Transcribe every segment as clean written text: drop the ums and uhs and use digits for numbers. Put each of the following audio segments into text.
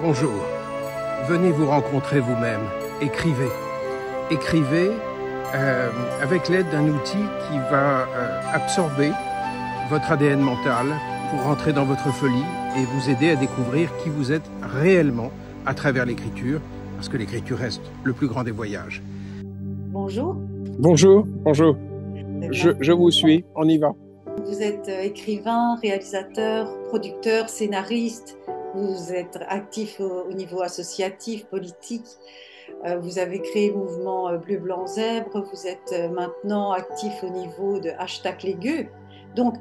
Bonjour. Venez vous rencontrer vous-même. Écrivez. Écrivez avec l'aide d'un outil qui va absorber votre ADN mental pour rentrer dans votre folie et vous aider à découvrir qui vous êtes réellement à travers l'écriture, parce que l'écriture reste le plus grand des voyages. Bonjour. Bonjour, bonjour. Je vous suis, on y va. Vous êtes écrivain, réalisateur, producteur, scénariste. Vous êtes actif au niveau associatif, politique. Vous avez créé le mouvement Bleu, Blanc, Zèbre. Vous êtes maintenant actif au niveau de #Légueux. Donc,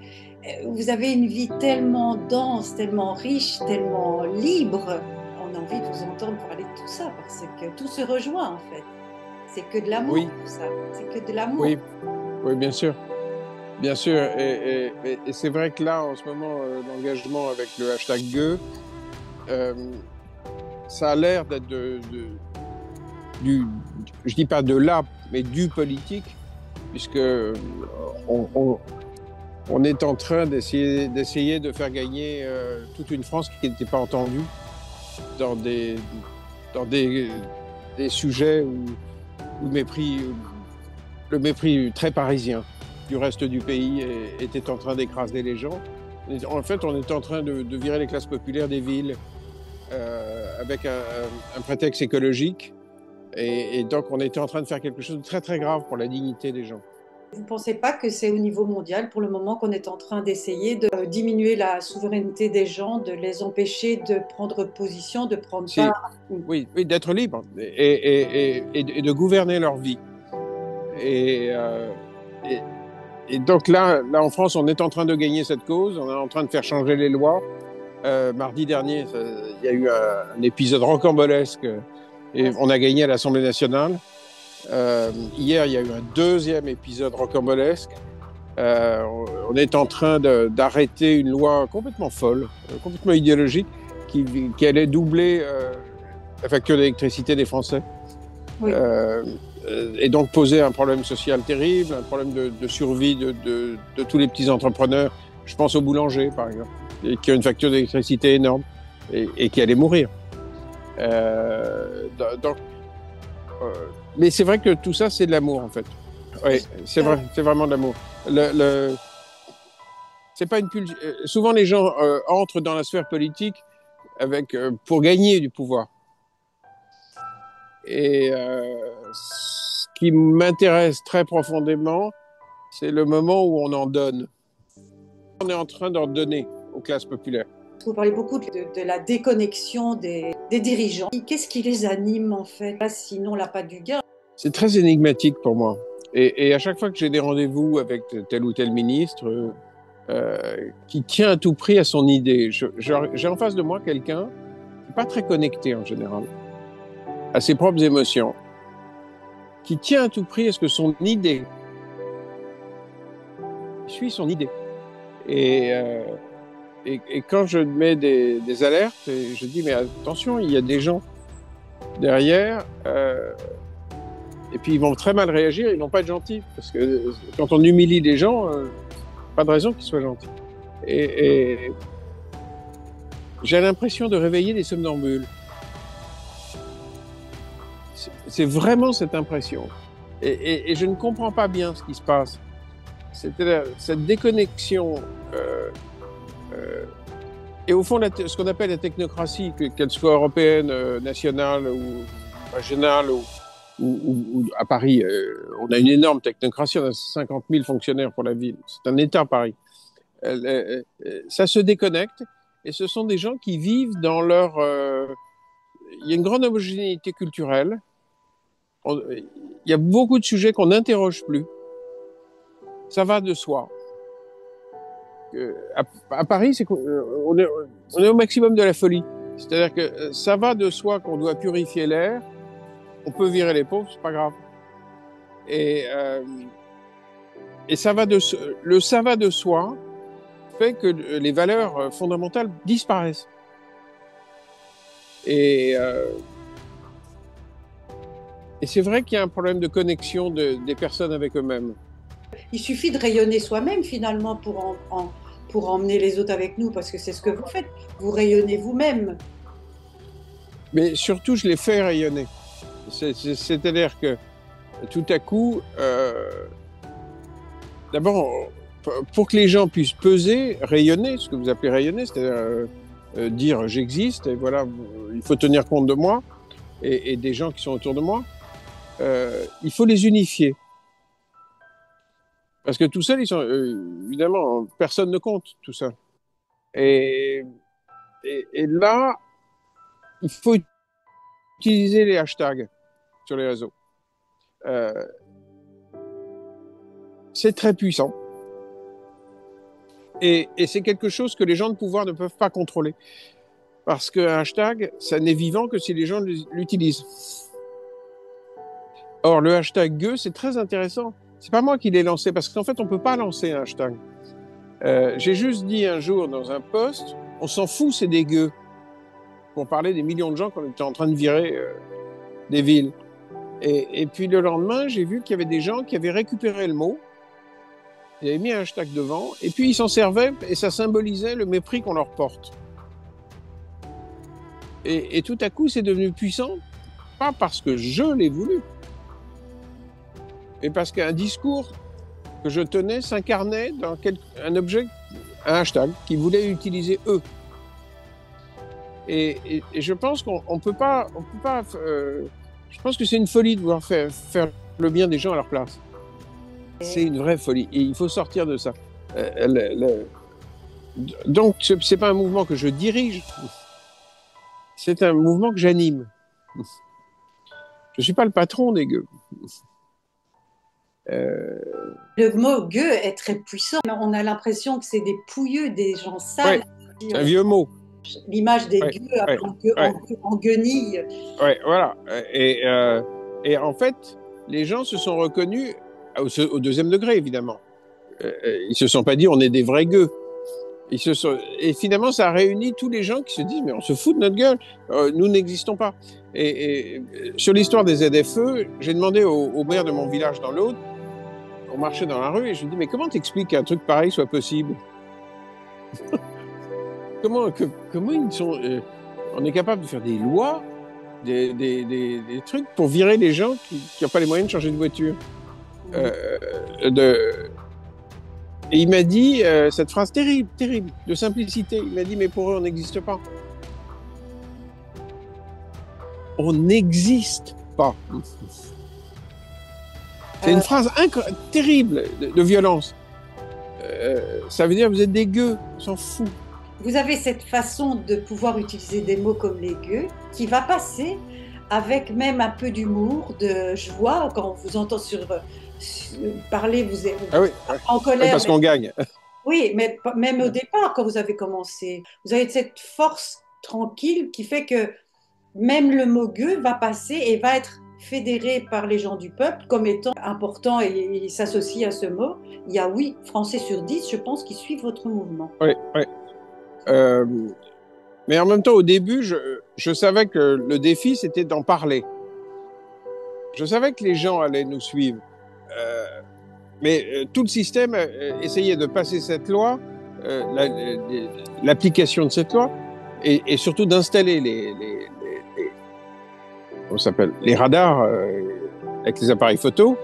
vous avez une vie tellement dense, tellement riche, tellement libre. On a envie de vous entendre parler de tout ça parce que tout se rejoint en fait. C'est que de l'amour, oui. Tout ça. C'est que de l'amour. Oui, oui, bien sûr. Bien sûr. Et c'est vrai que là, en ce moment, l'engagement avec le #Gueux, ça a l'air d'être je dis pas de là, mais du politique, puisque on est en train d'essayer de faire gagner toute une France qui n'était pas entendue dans des sujets où le mépris très parisien du reste du pays était en train d'écraser les gens. En fait, on est en train de virer les classes populaires des villes avec un prétexte écologique. Et donc, on était en train de faire quelque chose de très, très grave pour la dignité des gens. Vous ne pensez pas que c'est au niveau mondial, pour le moment, qu'on est en train d'essayer de diminuer la souveraineté des gens, de les empêcher de prendre position, de prendre part? Oui, d'être libre et de gouverner leur vie. Et donc là, en France, on est en train de gagner cette cause, on est en train de faire changer les lois. Mardi dernier, il y a eu un épisode rocambolesque et on a gagné à l'Assemblée nationale. Hier, il y a eu un deuxième épisode rocambolesque. On est en train d'arrêter une loi complètement folle, complètement idéologique, qui allait doubler la facture d'électricité des Français. Oui. Et donc poser un problème social terrible, un problème de survie de tous les petits entrepreneurs. Je pense aux boulangers, par exemple, qui ont une facture d'électricité énorme et qui allaient mourir. Mais c'est vrai que tout ça, c'est de l'amour, en fait. Oui, c'est vraiment de l'amour. C'est pas une souvent, les gens entrent dans la sphère politique pour gagner du pouvoir. Et ce qui m'intéresse très profondément, c'est le moment où on en donne. On est en train d'en donner aux classes populaires. Vous parlez beaucoup de la déconnexion des dirigeants. Qu'est-ce qui les anime en fait, sinon l'appât du gain? C'est très énigmatique pour moi. Et à chaque fois que j'ai des rendez-vous avec tel ou tel ministre qui tient à tout prix à son idée, j'ai en face de moi quelqu'un qui n'est pas très connecté en général à ses propres émotions, qui tient à tout prix à ce que son idée suit son idée. Et quand je mets des alertes, je dis mais attention, il y a des gens derrière, et puis ils vont très mal réagir, ils vont pas être gentils, parce que quand on humilie les gens, pas de raison qu'ils soient gentils. Et j'ai l'impression de réveiller des somnambules. C'est vraiment cette impression. Et je ne comprends pas bien ce qui se passe. C'était cette déconnexion. Et au fond, ce qu'on appelle la technocratie, qu'elle soit européenne, nationale ou régionale, ou à Paris, on a une énorme technocratie, on a 50 000 fonctionnaires pour la ville. C'est un État, Paris. Ça se déconnecte, et ce sont des gens qui vivent dans leur... Il y a une grande homogénéité culturelle. Il y a beaucoup de sujets qu'on n'interroge plus. Ça va de soi. À Paris, on est au maximum de la folie. C'est-à-dire que ça va de soi qu'on doit purifier l'air. On peut virer les pauvres, c'est pas grave. Et ça va de soi fait que les valeurs fondamentales disparaissent. Et c'est vrai qu'il y a un problème de connexion des personnes avec eux-mêmes. Il suffit de rayonner soi-même finalement pour emmener les autres avec nous, parce que c'est ce que vous faites. Vous rayonnez vous-même. Mais surtout, je les fais rayonner. C'est-à-dire que tout à coup, d'abord, pour que les gens puissent peser, rayonner, ce que vous appelez rayonner, c'est-à-dire dire j'existe, et voilà, il faut tenir compte de moi et des gens qui sont autour de moi, il faut les unifier. Parce que tout seul, ils sont, évidemment, personne ne compte tout ça. Et, et là, il faut utiliser les hashtags sur les réseaux. C'est très puissant. Et c'est quelque chose que les gens de pouvoir ne peuvent pas contrôler. Parce qu'un hashtag, ça n'est vivant que si les gens l'utilisent. Or, le hashtag gueux, c'est très intéressant. C'est pas moi qui l'ai lancé, parce qu'en fait, on peut pas lancer un hashtag. J'ai juste dit un jour dans un post, on s'en fout, c'est des gueux. Pour parler des millions de gens qu'on était en train de virer des villes. Et puis le lendemain, j'ai vu qu'il y avait des gens qui avaient récupéré le mot, ils avaient mis un hashtag devant, et puis ils s'en servaient, et ça symbolisait le mépris qu'on leur porte. Et tout à coup, c'est devenu puissant, pas parce que je l'ai voulu, mais parce qu'un discours que je tenais s'incarnait dans un objet, un hashtag, qu'ils voulaient utiliser eux. Et je pense qu'on peut pas, je pense que c'est une folie de vouloir faire le bien des gens à leur place. C'est une vraie folie. Et il faut sortir de ça. Donc, c'est pas un mouvement que je dirige. C'est un mouvement que j'anime. Je suis pas le patron des gueux. Le mot gueux est très puissant. On a l'impression que c'est des pouilleux, des gens sales. Ouais, c'est un vieux mot. L'image des gueux en guenilles. Ouais, voilà. Et en fait, les gens se sont reconnus au deuxième degré, évidemment. Ils se sont pas dit on est des vrais gueux. Et finalement, ça a réuni tous les gens qui se disent mais on se fout de notre gueule, nous n'existons pas. Et sur l'histoire des ZFE, j'ai demandé au maire de mon village dans l'Aude, on marchait dans la rue et je lui dis mais comment t'expliques qu'un truc pareil soit possible? Comment ils sont on est capable de faire des lois, des trucs pour virer les gens qui n'ont pas les moyens de changer de voiture. Et il m'a dit cette phrase terrible, de simplicité. Il m'a dit mais pour eux on n'existe pas. On n'existe pas. C'est une phrase terrible de violence. Ça veut dire vous êtes des gueux, on s'en fout. Vous avez cette façon de pouvoir utiliser des mots comme les gueux qui va passer avec même un peu d'humour, de joie. Quand on vous entend parler, vous êtes en colère. Oui, parce qu'on gagne. Oui, mais même au départ, quand vous avez commencé, vous avez cette force tranquille qui fait que même le mot gueux va passer et va être fédéré par les gens du peuple comme étant important et il s'associe à ce mot. Il y a 8 Français sur 10, je pense, qui suivent votre mouvement. Oui, oui. Mais en même temps, au début, je savais que le défi, c'était d'en parler. Je savais que les gens allaient nous suivre. Mais tout le système essayait de passer cette loi, l'application de cette loi, et surtout d'installer les radars avec les appareils photo,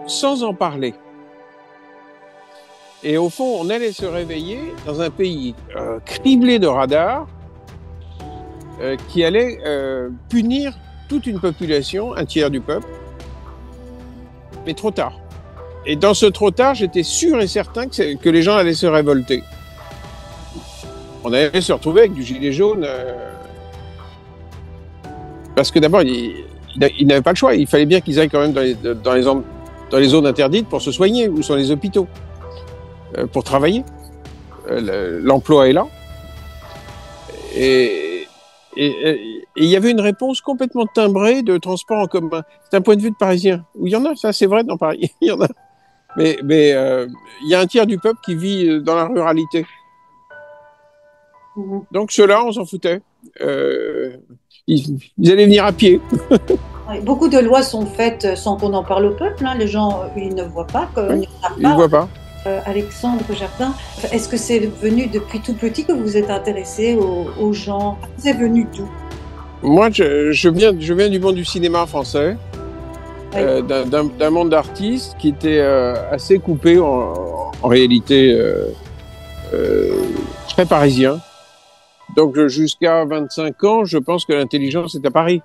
sans en parler. Et au fond, on allait se réveiller dans un pays criblé de radars qui allait punir toute une population, un tiers du peuple, mais trop tard. Et dans ce trop tard, j'étais sûr et certain que les gens allaient se révolter. On allait se retrouver avec du gilet jaune. Parce que d'abord, ils n'avaient pas le choix. Il fallait bien qu'ils aillent quand même dans les zones interdites pour se soigner, ou sur les hôpitaux, pour travailler. L'emploi est là. Et il y avait une réponse complètement timbrée de transport en commun. C'est un point de vue de Parisien. Où il y en a, ça c'est vrai dans Paris, il y en a. Mais il y a un tiers du peuple qui vit dans la ruralité. Donc ceux-là, on s'en foutait. Ils allaient venir à pied. Oui, beaucoup de lois sont faites sans qu'on en parle au peuple. Hein. Les gens, ils ne voient pas, Oui, ils ne voient pas. Alexandre Jardin, est-ce que c'est venu depuis tout petit que vous êtes intéressé aux gens? Vous êtes venu d'où? Moi, je viens du monde du cinéma français, Oui. d'un monde d'artistes qui était assez coupé en réalité très parisien. Donc jusqu'à 25 ans, je pense que l'intelligence est à Paris.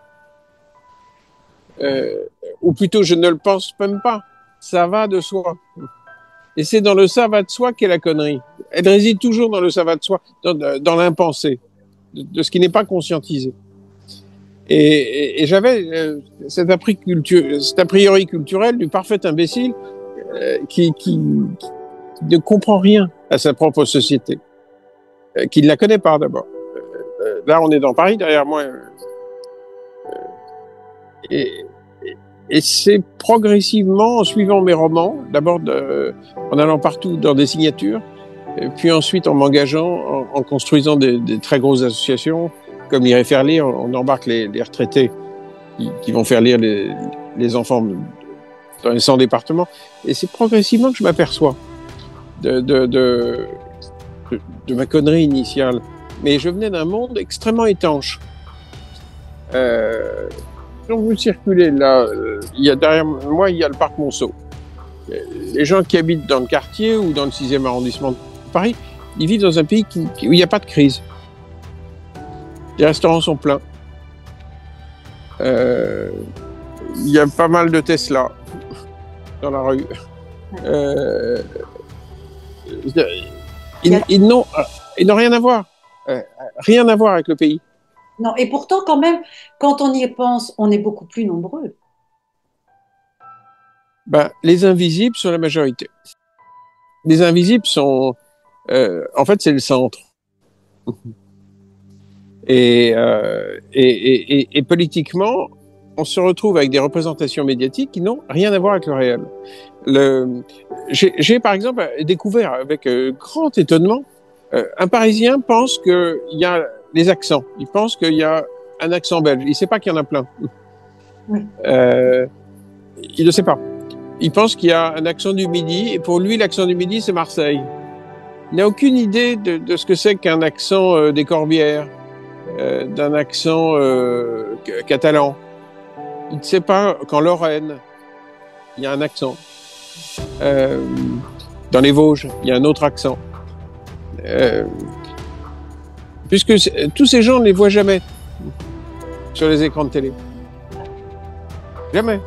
Ou plutôt, je ne le pense même pas. Ça va de soi. Et c'est dans le ça va de soi qu'est la connerie. Elle réside toujours dans le ça va de soi, dans l'impensé, de ce qui n'est pas conscientisé. Et j'avais cet a priori culturel du parfait imbécile qui ne comprend rien à sa propre société, qui ne la connaît pas d'abord. Là, on est dans Paris, derrière moi. Et c'est progressivement, en suivant mes romans, d'abord en allant partout dans des signatures, et puis ensuite en m'engageant, en construisant des très grosses associations, comme Lire et faire lire. On embarque les retraités qui vont faire lire les enfants dans les 100 départements. Et c'est progressivement que je m'aperçois de ma connerie initiale. Mais je venais d'un monde extrêmement étanche. Donc vous circulez là, derrière moi, il y a le parc Monceau. Les gens qui habitent dans le quartier ou dans le 6e arrondissement de Paris, ils vivent dans un pays où il n'y a pas de crise. Les restaurants sont pleins. Il y a pas mal de Tesla dans la rue. Ils n'ont rien à voir. Rien à voir avec le pays. Non, et pourtant, quand même, quand on y pense, on est beaucoup plus nombreux. Les invisibles sont la majorité. Les invisibles sont... en fait, c'est le centre. Et politiquement, on se retrouve avec des représentations médiatiques qui n'ont rien à voir avec le réel. J'ai par exemple découvert avec grand étonnement, un Parisien pense qu'il y a les accents. Il pense qu'il y a un accent belge. Il ne sait pas qu'il y en a plein. Oui. Il ne sait pas. Il pense qu'il y a un accent du Midi, et pour lui, l'accent du Midi, c'est Marseille. Il n'a aucune idée de ce que c'est qu'un accent des Corbières, d'un accent catalan. Il ne sait pas qu'en Lorraine, il y a un accent. Dans les Vosges, il y a un autre accent. Puisque tous ces gens ne les voient jamais sur les écrans de télé. Jamais.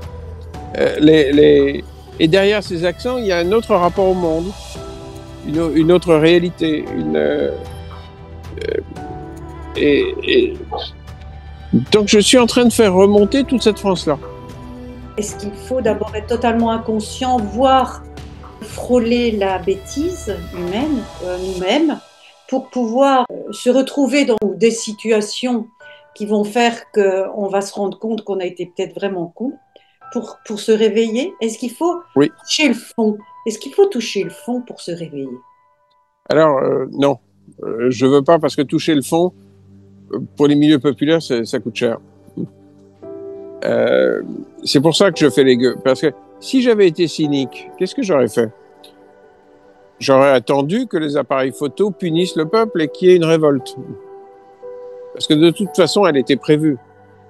Et derrière ces accents, il y a un autre rapport au monde, une autre réalité. Donc je suis en train de faire remonter toute cette France-là. Est-ce qu'il faut d'abord être totalement inconscient, voire frôler la bêtise humaine, nous-mêmes, pour pouvoir se retrouver dans des situations qui vont faire qu'on va se rendre compte qu'on a été peut-être vraiment con, pour se réveiller? Est-ce qu'il faut toucher le fond? Est-ce qu'il faut toucher le fond pour se réveiller? Alors, non. Je veux pas, parce que toucher le fond, pour les milieux populaires, ça coûte cher. C'est pour ça que je fais les gueux. Parce que si j'avais été cynique, qu'est-ce que j'aurais fait? J'aurais attendu que les appareils photo punissent le peuple et qu'il y ait une révolte. Parce que de toute façon, elle était prévue.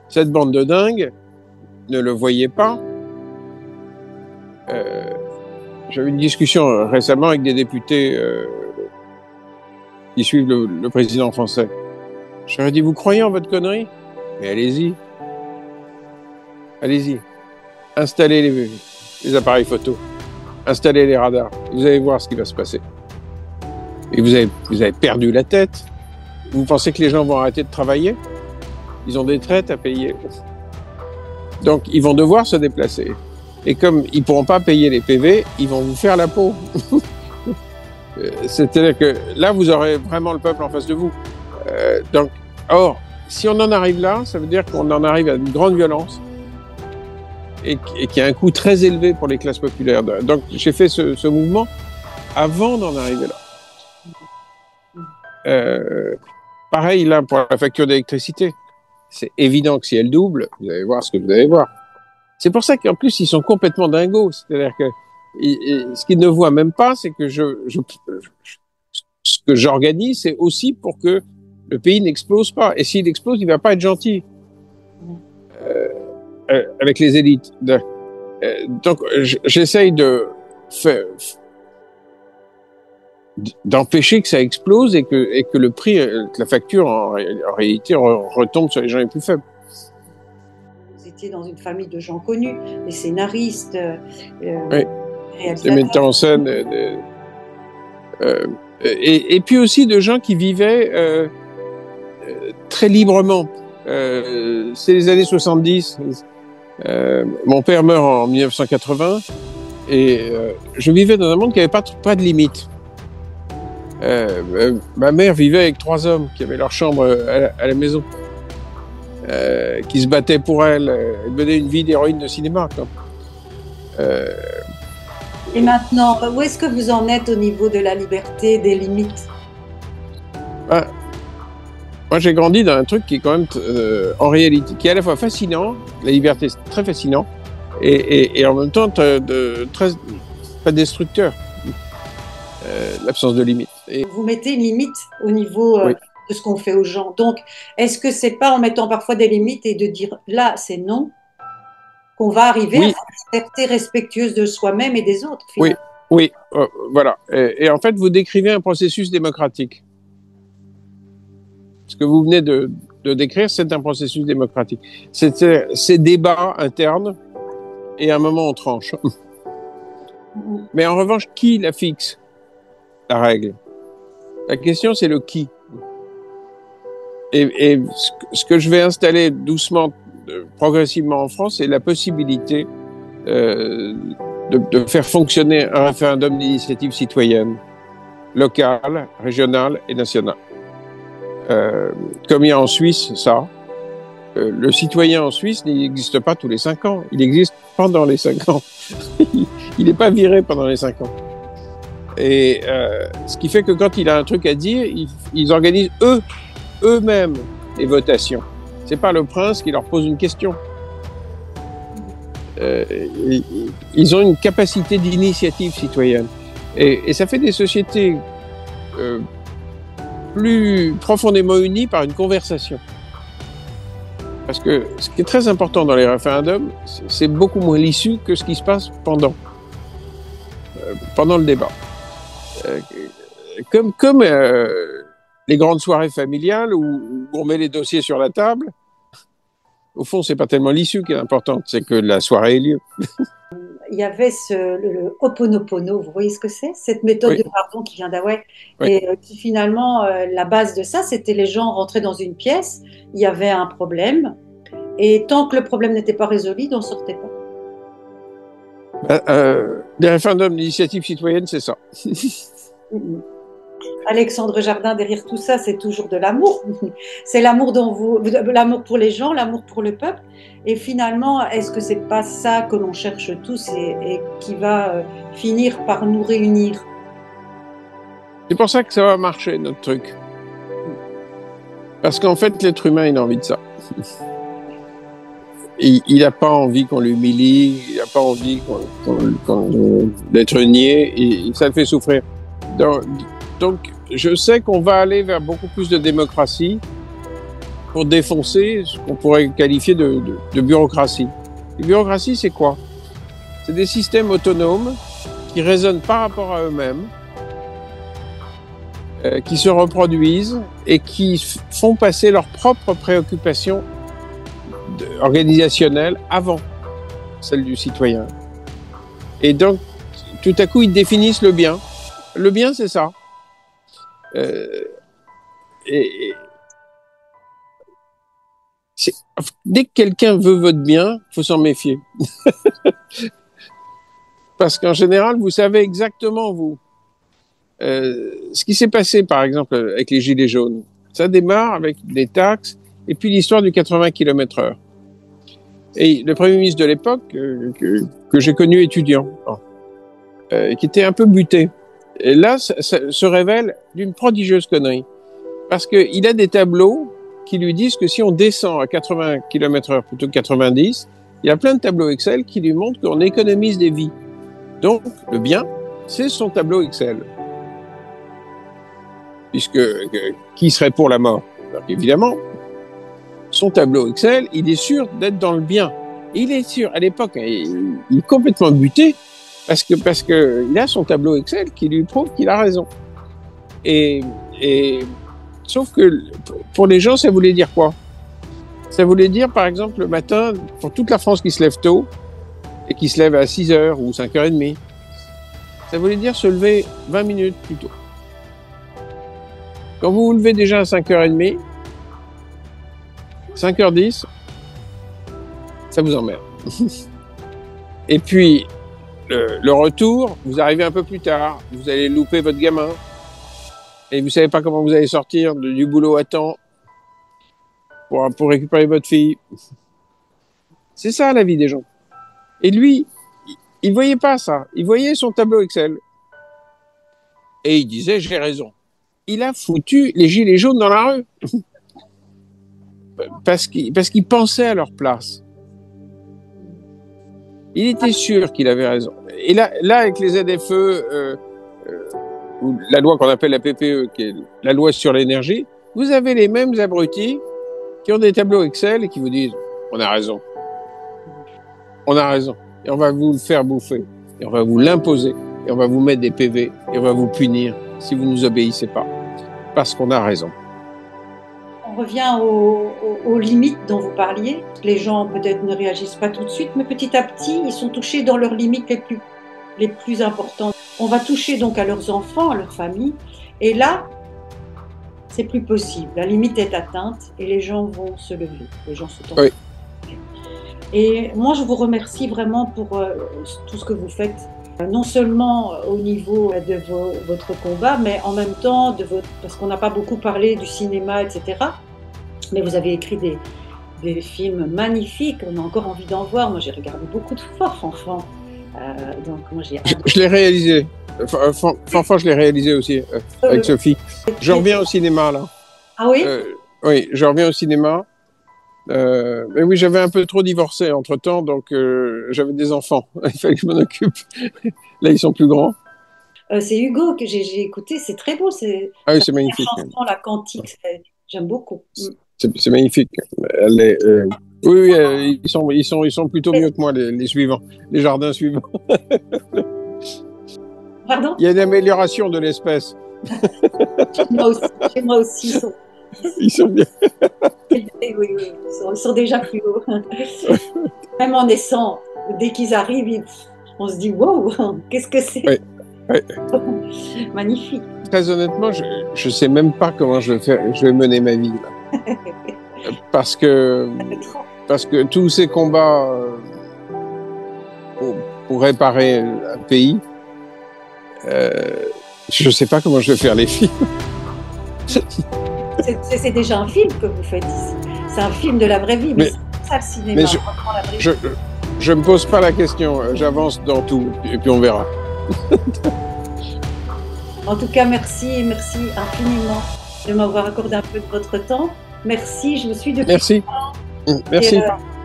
Cette bande de dingues ne le voyait pas. J'avais une discussion récemment avec des députés qui suivent le président français. Je leur ai dit, vous croyez en votre connerie? Mais allez-y. Allez-y. Installez les appareils photo. Installez les radars. Vous allez voir ce qui va se passer. Et vous avez perdu la tête. Vous pensez que les gens vont arrêter de travailler? Ils ont des traites à payer. Donc, ils vont devoir se déplacer. Et comme ils ne pourront pas payer les PV, ils vont vous faire la peau. C'est-à-dire que là, vous aurez vraiment le peuple en face de vous. Or, si on en arrive là, ça veut dire qu'on en arrive à une grande violence et qu'il y a un coût très élevé pour les classes populaires. Donc, j'ai fait ce mouvement avant d'en arriver là. Pareil, là, pour la facture d'électricité. c'est évident que si elle double, vous allez voir ce que vous allez voir. C'est pour ça qu'en plus, ils sont complètement dingos. C'est-à-dire que ce qu'ils ne voient même pas, c'est que ce que j'organise, c'est aussi pour que le pays n'explose pas. Et s'il explose, il va pas être gentil avec les élites. Donc, j'essaye d'empêcher que ça explose et que le prix, que la facture en réalité retombe sur les gens les plus faibles. Vous étiez dans une famille de gens connus, des scénaristes, oui, des metteurs en scène, et puis aussi de gens qui vivaient très librement. C'est les années 70. Mon père meurt en 1980 et je vivais dans un monde qui n'avait pas de limite. Ma mère vivait avec 3 hommes qui avaient leur chambre à la maison, qui se battaient pour elle. Elle menait une vie d'héroïne de cinéma, quoi. Et maintenant, où est-ce que vous en êtes au niveau de la liberté, des limites? Moi, j'ai grandi dans un truc qui est quand même, en réalité, qui est à la fois fascinant, la liberté, c'est très fascinant, et en même temps très destructeur, l'absence de limite. Vous mettez une limite au niveau oui. de ce qu'on fait aux gens. Donc, est-ce que c'est pas en mettant parfois des limites et de dire là, c'est non, qu'on va arriver oui. à une liberté respectueuse de soi-même et des autres, finalement. Oui, voilà. Et en fait, vous décrivez un processus démocratique. Ce que vous venez de décrire, c'est un processus démocratique. C'est ces débats internes, et à un moment, on tranche. Mais en revanche, qui la fixe, la règle? La question, c'est le qui. Et ce que je vais installer doucement, progressivement en France, c'est la possibilité de faire fonctionner un référendum d'initiative citoyenne, locale, régionale et nationale. Comme il y a en Suisse, ça. Le citoyen en Suisse n'existe pas tous les 5 ans. Il existe pendant les 5 ans. Il n'est pas viré pendant les 5 ans. Et ce qui fait que quand il a un truc à dire, ils organisent eux-mêmes les votations. C'est pas le prince qui leur pose une question. Ils ont une capacité d'initiative citoyenne. Et ça fait des sociétés plus profondément unies par une conversation. Parce que ce qui est très important dans les référendums, c'est beaucoup moins l'issue que ce qui se passe pendant le débat. Comme les grandes soirées familiales où on met les dossiers sur la table, au fond, c'est pas tellement l'issue qui est importante, c'est que la soirée ait lieu. Il y avait le Ho'oponopono, vous voyez ce que c'est? Cette méthode oui. de pardon qui vient d'Hawaï, oui. Et qui finalement, la base de ça, c'était les gens rentraient dans une pièce, il y avait un problème, et tant que le problème n'était pas résolu, ils n'en sortaient pas. Les référendums d'initiative citoyenne, c'est ça. Alexandre Jardin, derrière tout ça, c'est toujours de l'amour. C'est l'amour l'amour pour les gens, l'amour pour le peuple. Et finalement, est-ce que c'est pas ça que l'on cherche tous et qui va finir par nous réunir? C'est pour ça que ça va marcher, notre truc. Parce qu'en fait, l'être humain, il a envie de ça. Il n'a pas envie qu'on l'humilie, il n'a pas envie d'être nié, et ça le fait souffrir. Donc, je sais qu'on va aller vers beaucoup plus de démocratie pour défoncer ce qu'on pourrait qualifier de bureaucratie. La bureaucratie, c'est quoi? C'est des systèmes autonomes qui raisonnent par rapport à eux-mêmes, qui se reproduisent et qui font passer leurs propres préoccupations organisationnelles avant celles du citoyen. Et donc, tout à coup, ils définissent le bien. Le bien, c'est ça. Dès que quelqu'un veut votre bien, il faut s'en méfier. Parce qu'en général, vous savez exactement, vous, ce qui s'est passé, par exemple, avec les Gilets jaunes. Ça démarre avec des taxes et puis l'histoire du 80 km/h. Et le Premier ministre de l'époque, que j'ai connu étudiant, qui était un peu buté, et là, ça se révèle d'une prodigieuse connerie. Parce qu'il a des tableaux qui lui disent que si on descend à 80 km/h plutôt que 90, il y a plein de tableaux Excel qui lui montrent qu'on économise des vies. Donc, le bien, c'est son tableau Excel. Puisque, qui serait pour la mort? Donc, évidemment, son tableau Excel, il est sûr d'être dans le bien. Il est sûr, à l'époque, il est complètement buté parce que il a son tableau Excel qui lui prouve qu'il a raison. Et sauf que pour les gens, ça voulait dire quoi? Ça voulait dire, par exemple, le matin, pour toute la France qui se lève tôt et qui se lève à 6h ou 5h30, ça voulait dire se lever 20 minutes plus tôt. Quand vous vous levez déjà à 5h30, 5h10, ça vous emmerde. Et puis, le retour, vous arrivez un peu plus tard, vous allez louper votre gamin, et vous savez pas comment vous allez sortir du boulot à temps pour récupérer votre fille. C'est ça la vie des gens. Et lui, il voyait pas ça. Il voyait son tableau Excel. Et il disait, j'ai raison. Il a foutu les gilets jaunes dans la rue. Parce qu'il pensait à leur place. Il était sûr qu'il avait raison. Et là avec les ZFE, ou la loi qu'on appelle la PPE, qui est la loi sur l'énergie, vous avez les mêmes abrutis qui ont des tableaux Excel et qui vous disent « On a raison. On a raison. Et on va vous le faire bouffer. Et on va vous l'imposer. Et on va vous mettre des PV. Et on va vous punir si vous ne nous obéissez pas. Parce qu'on a raison. » On revient aux limites dont vous parliez. Les gens peut-être ne réagissent pas tout de suite, mais petit à petit, ils sont touchés dans leurs limites les plus importantes. On va toucher donc à leurs enfants, à leur famille, et là, c'est plus possible. La limite est atteinte et les gens vont se lever. Les gens sont en Oui. Et moi, je vous remercie vraiment pour tout ce que vous faites, non seulement au niveau de votre combat, mais en même temps parce qu'on n'a pas beaucoup parlé du cinéma, etc. Mais vous avez écrit des films magnifiques. On a encore envie d'en voir. Moi, j'ai regardé beaucoup de fois, enfant. Donc, moi, je l'ai réalisé. Enfin, je l'ai réalisé aussi avec Sophie. Je reviens au cinéma, là. Ah oui? Oui, je reviens au cinéma. Mais oui, j'avais un peu trop divorcé entre-temps, donc j'avais des enfants. Il fallait que je m'en occupe. Là, ils sont plus grands. C'est Hugo que j'ai écouté. C'est très beau. Ah oui, c'est magnifique. La chanson, la cantique, j'aime beaucoup. C'est magnifique. Oui, ils sont plutôt mieux que moi, les suivants, les jardins suivants. Pardon? Il y a une amélioration de l'espèce. Chez moi aussi, ils sont bien. Oui, ils sont déjà plus hauts. Même en naissant, dès qu'ils arrivent, on se dit wow, qu'est-ce que c'est? Oui. Magnifique. Très honnêtement, je sais même pas comment je vais mener ma vie là. Parce que tous ces combats pour réparer un pays, je sais pas comment je vais faire les films. C'est déjà un film que vous faites ici. C'est un film de la vraie vie, mais c'est ça le cinéma. Mais je me pose pas la question. J'avance dans tout et puis on verra. En tout cas, merci infiniment de m'avoir accordé un peu de votre temps. Merci, je me suis depuis. Merci. Merci.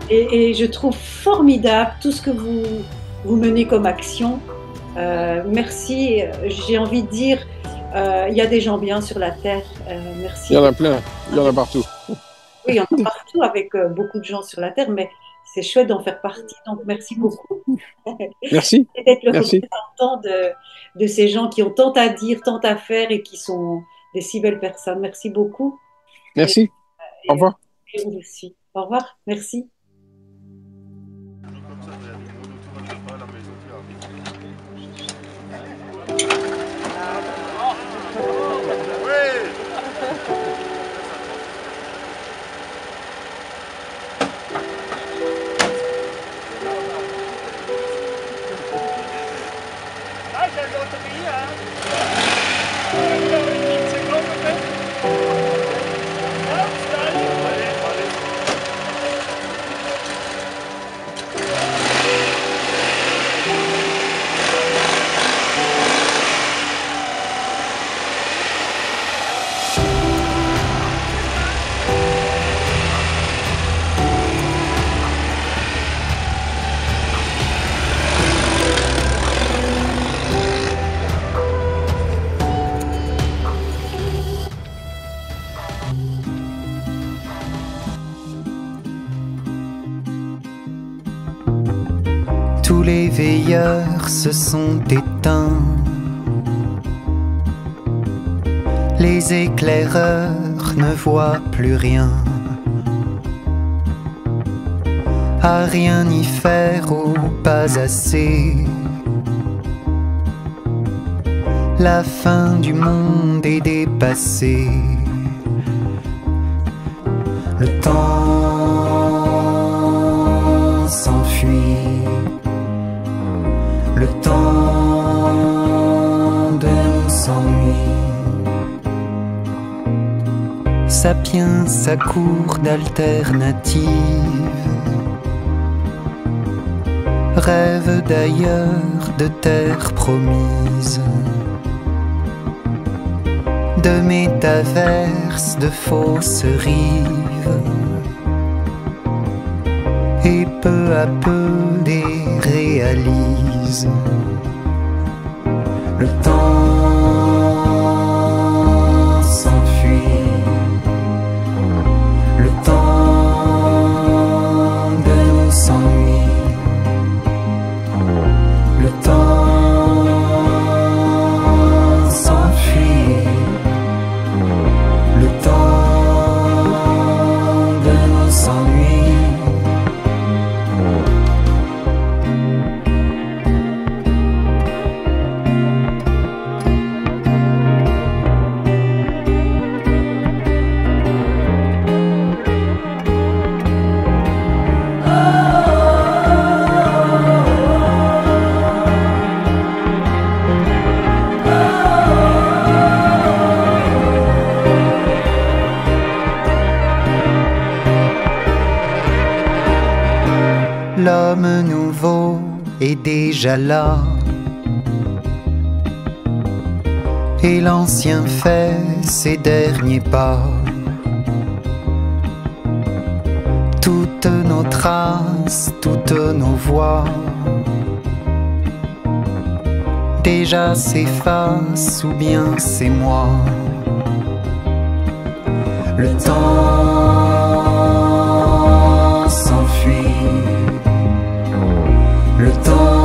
Et je trouve formidable tout ce que vous menez comme action. Merci. J'ai envie de dire, il y a des gens bien sur la terre. Merci. Il y en a plein. Il y en a partout. Oui, il y en a partout avec beaucoup de gens sur la terre, mais c'est chouette d'en faire partie. Donc, merci beaucoup. Merci. Et d'être le représentant de ces gens qui ont tant à dire, tant à faire et qui sont des si belles personnes. Merci beaucoup. Merci. Au revoir. Et vous aussi. Au revoir. Merci. Tous les veilleurs se sont éteints. Les éclaireurs ne voient plus rien. À rien y faire ou pas assez. La fin du monde est dépassée. Le temps s'enfuit. Le temps de nous s'ennuie. Sapiens à court d'alternatives. Rêve d'ailleurs, de terre promise. De métaverses, de fausses rives. Et peu à peu déréalise. Le temps s'enfuit. Le temps de nous s'ennuie. Le temps s'enfuit. Le temps de nous s'ennuie. L'homme nouveau est déjà là, et l'ancien fait ses derniers pas. Toutes nos traces, toutes nos voix déjà s'effacent, ou bien c'est moi. Le temps s'enfuit. Le temps